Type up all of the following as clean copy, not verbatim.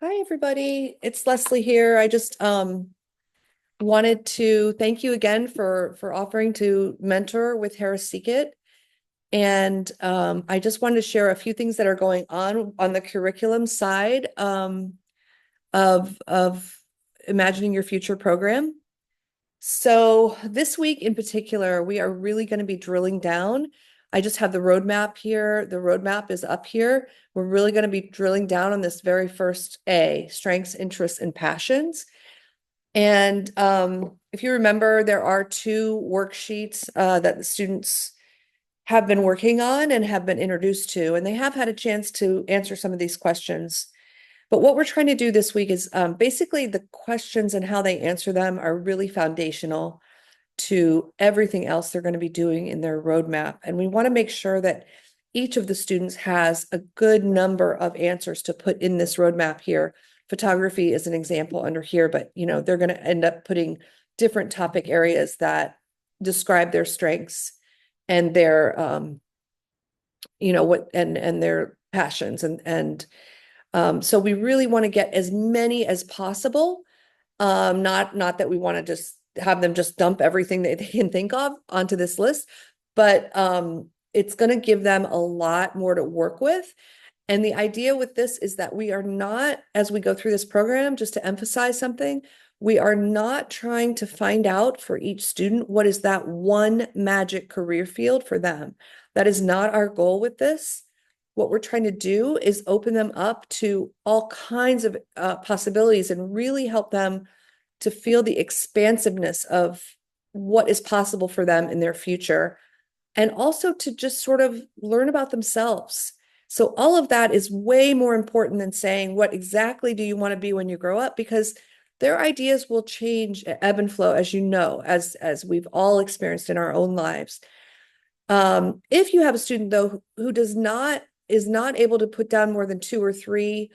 Hi, everybody. It's Leslie here. I just wanted to thank you again for offering to mentor with Harris Seekit. And I just wanted to share a few things that are going on the curriculum side of Imagining Your Future program. So this week in particular, we are really going to be drilling down. I just have the roadmap here. The roadmap is up here. We're really going to be drilling down on this very first A, strengths, interests, and passions. And if you remember, there are two worksheets that the students have been working on and have been introduced to, and they have had a chance to answer some of these questions. But what we're trying to do this week is basically the questions and how they answer them are really foundational to everything else they're going to be doing in their roadmap. And we want to make sure that each of the students has a good number of answers to put in this roadmap here. Photography is an example under here, but they're going to end up putting different topic areas that describe their strengths and their what and their passions and so we really want to get as many as possible. Not that we want to just have them just dump everything that they can think of onto this list, but it's going to give them a lot more to work with. And the idea with this is that we are not, as we go through this program, just to emphasize something, we are not trying to find out for each student what is that one magic career field for them. That is not our goal with this. What we're trying to do is open them up to all kinds of possibilities and really help them to feel the expansiveness of what is possible for them in their future, and also to just sort of learn about themselves. So all of that is way more important than saying, what exactly do you want to be when you grow up? Because their ideas will change, ebb and flow, as you know, as we've all experienced in our own lives. If you have a student, though, who is not able to put down more than two or three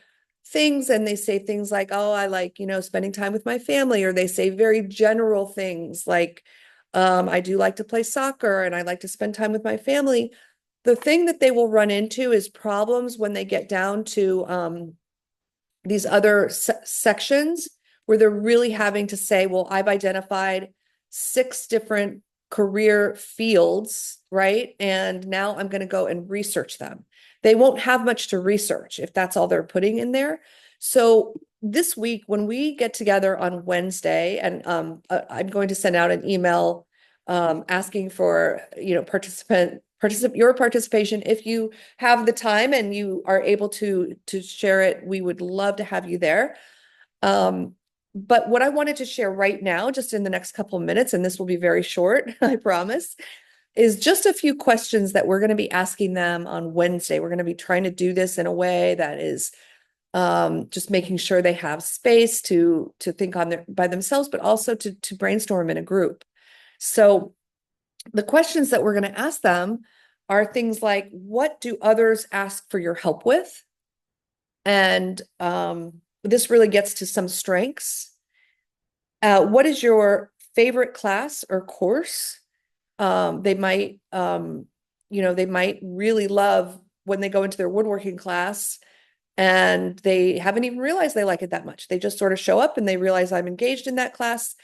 things, and they say things like, oh, I like, spending time with my family, or they say very general things like, I do like to play soccer and I like to spend time with my family. The thing that they will run into is problems when they get down to these other sections where they're really having to say, well, I've identified six different career fields, right? And now I'm going to go and research them. They won't have much to research if that's all they're putting in there. So this week, when we get together on Wednesday, and I'm going to send out an email asking for your participation. If you have the time and you are able to share it, we would love to have you there. But what I wanted to share right now, just in the next couple of minutes, and this will be very short, I promise, is just a few questions that we're going to be asking them on Wednesday. We're going to be trying to do this in a way that is just making sure they have space to think on by themselves, but also to brainstorm in a group. So the questions that we're going to ask them are things like, what do others ask for your help with? And this really gets to some strengths. What is your favorite class or course? They might, they might really love when they go into their woodworking class and they haven't even realized they like it that much. They just sort of show up and they realize I'm engaged in that class.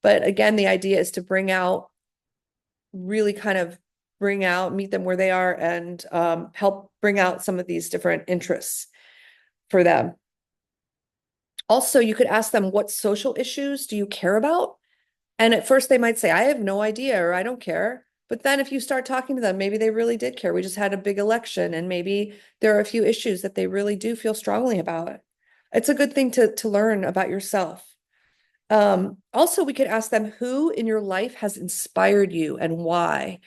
But again, the idea is to really kind of meet them where they are and help bring out some of these different interests for them. Also, you could ask them, what social issues do you care about? And at first they might say, I have no idea, or I don't care. But then if you start talking to them, maybe they really did care. We just had a big election and maybe there are a few issues that they really do feel strongly about. It's a good thing to learn about yourself. Also, we could ask them, who in your life has inspired you and why?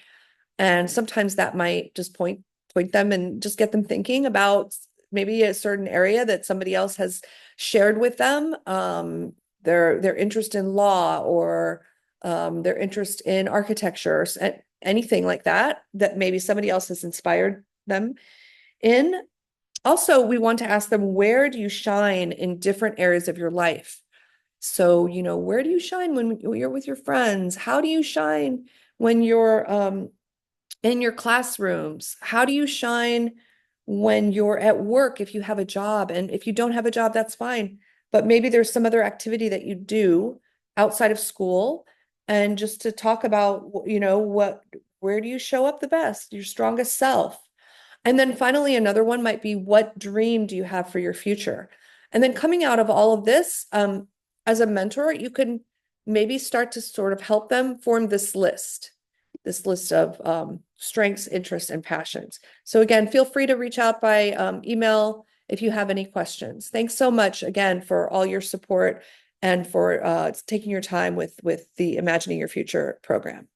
And sometimes that might just point them and just get them thinking about maybe a certain area that somebody else has shared with them, their interest in law or their interest in architecture, anything like that, that maybe somebody else has inspired them in. Also, we want to ask them, where do you shine in different areas of your life? So, where do you shine when you're with your friends? How do you shine when you're in your classrooms? How do you shine when you're at work, if you have a job, and if you don't have a job, that's fine. But maybe there's some other activity that you do outside of school, and just to talk about, where do you show up the best, your strongest self? And then finally, another one might be, what dream do you have for your future? And then coming out of all of this, as a mentor, you can maybe start to sort of help them form this list of strengths, interests, and passions. So again, feel free to reach out by email if you have any questions. Thanks so much again for all your support and for taking your time with the Imagining Your Future program.